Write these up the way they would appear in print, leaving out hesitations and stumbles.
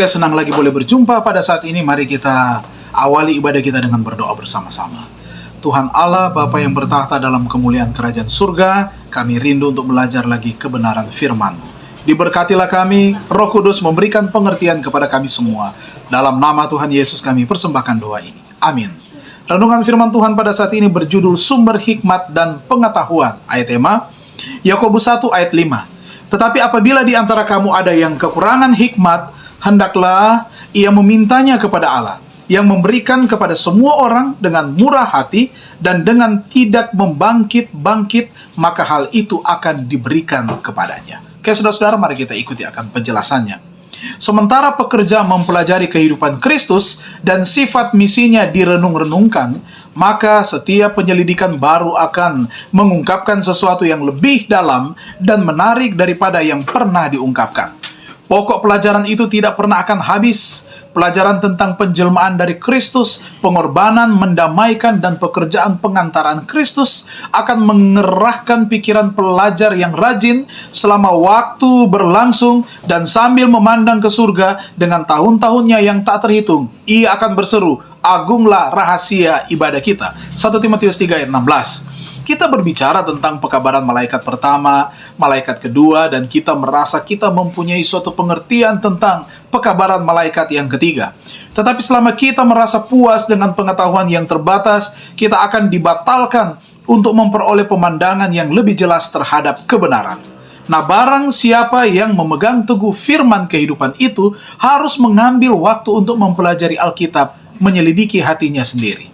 Oke, senang lagi boleh berjumpa pada saat ini. Mari kita awali ibadah kita dengan berdoa bersama-sama. Tuhan Allah, Bapa yang bertahta dalam kemuliaan kerajaan surga, kami rindu untuk belajar lagi kebenaran firman-Mu. Diberkatilah kami, Roh Kudus memberikan pengertian kepada kami semua. Dalam nama Tuhan Yesus kami persembahkan doa ini. Amin. Renungan firman Tuhan pada saat ini berjudul Sumber Hikmat dan Pengetahuan. Ayat tema, Yakobus 1 ayat 5. Tetapi apabila di antara kamu ada yang kekurangan hikmat, hendaklah ia memintanya kepada Allah, yang memberikan kepada semua orang dengan murah hati dan dengan tidak membangkit-bangkit, maka hal itu akan diberikan kepadanya. Oke, saudara-saudara, mari kita ikuti akan penjelasannya. Sementara pekerja mempelajari kehidupan Kristus dan sifat misinya direnung-renungkan, maka setiap penyelidikan baru akan mengungkapkan sesuatu yang lebih dalam dan menarik daripada yang pernah diungkapkan. Pokok pelajaran itu tidak pernah akan habis. Pelajaran tentang penjelmaan dari Kristus, pengorbanan, mendamaikan, dan pekerjaan pengantaran Kristus akan mengerahkan pikiran pelajar yang rajin selama waktu berlangsung, dan sambil memandang ke surga dengan tahun-tahunnya yang tak terhitung, ia akan berseru, "Agunglah rahasia ibadah kita." 1 Timotius 3 ayat 16. Kita berbicara tentang pekabaran malaikat pertama, malaikat kedua, dan kita merasa kita mempunyai suatu pengertian tentang pekabaran malaikat yang ketiga. Tetapi selama kita merasa puas dengan pengetahuan yang terbatas, kita akan dibatalkan untuk memperoleh pemandangan yang lebih jelas terhadap kebenaran. Nah, barang siapa yang memegang teguh firman kehidupan itu harus mengambil waktu untuk mempelajari Alkitab, menyelidiki hatinya sendiri.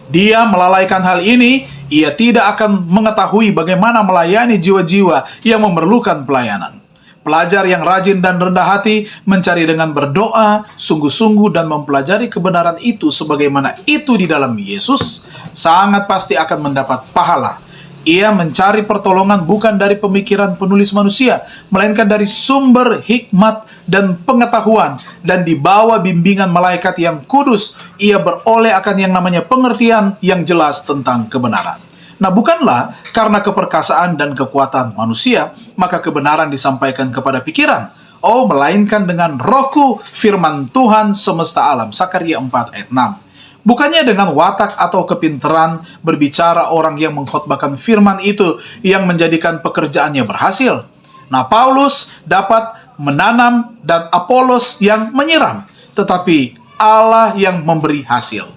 Dia melalaikan hal ini, ia tidak akan mengetahui bagaimana melayani jiwa-jiwa yang memerlukan pelayanan. Pelajar yang rajin dan rendah hati mencari dengan berdoa, sungguh-sungguh, dan mempelajari kebenaran itu sebagaimana itu di dalam Yesus, sangat pasti akan mendapat pahala. Ia mencari pertolongan bukan dari pemikiran penulis manusia, melainkan dari sumber hikmat dan pengetahuan, dan di bawah bimbingan malaikat yang kudus, ia beroleh akan yang namanya pengertian yang jelas tentang kebenaran. Nah, bukanlah karena keperkasaan dan kekuatan manusia, maka kebenaran disampaikan kepada pikiran. Melainkan dengan rohku firman Tuhan semesta alam. Sakaria 4 ayat 6. Bukannya dengan watak atau kepintaran berbicara orang yang mengkhotbahkan firman itu yang menjadikan pekerjaannya berhasil. Nah, Paulus dapat menanam dan Apolos yang menyiram, tetapi Allah yang memberi hasil.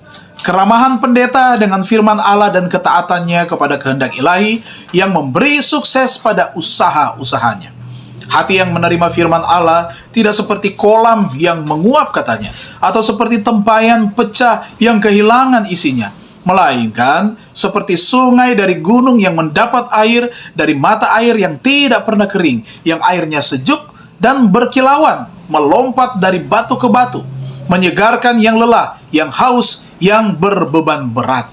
Keramahan pendeta dengan firman Allah dan ketaatannya kepada kehendak ilahi yang memberi sukses pada usaha-usahanya. Hati yang menerima firman Allah tidak seperti kolam yang menguap katanya, atau seperti tempayan pecah yang kehilangan isinya, melainkan seperti sungai dari gunung yang mendapat air dari mata air yang tidak pernah kering, yang airnya sejuk dan berkilauan, melompat dari batu ke batu, menyegarkan yang lelah, yang haus, yang berbeban berat.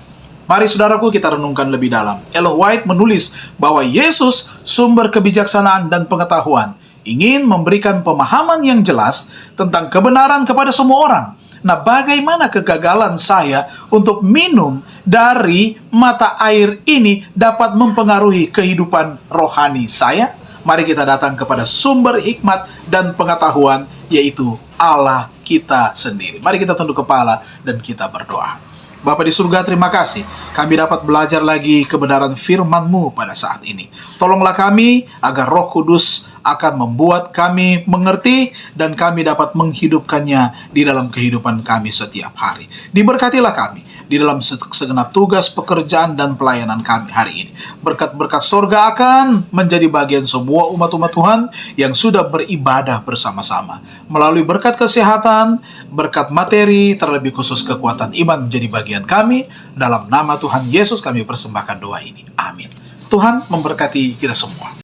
Mari saudaraku kita renungkan lebih dalam. Ellen White menulis bahwa Yesus, sumber kebijaksanaan dan pengetahuan, ingin memberikan pemahaman yang jelas tentang kebenaran kepada semua orang. Nah, bagaimana kegagalan saya untuk minum dari mata air ini dapat mempengaruhi kehidupan rohani saya? Mari kita datang kepada sumber hikmat dan pengetahuan, yaitu Allah kita sendiri. Mari kita tunduk kepala dan kita berdoa. Bapa di surga, terima kasih kami dapat belajar lagi kebenaran firman-Mu pada saat ini. Tolonglah kami agar Roh Kudus akan membuat kami mengerti dan kami dapat menghidupkannya di dalam kehidupan kami setiap hari. Diberkatilah kami di dalam segenap tugas, pekerjaan, dan pelayanan kami hari ini. Berkat-berkat surga akan menjadi bagian semua umat-umat Tuhan yang sudah beribadah bersama-sama. Melalui berkat kesehatan, berkat materi, terlebih khusus kekuatan iman menjadi bagian kami. Dalam nama Tuhan Yesus kami persembahkan doa ini. Amin. Tuhan memberkati kita semua.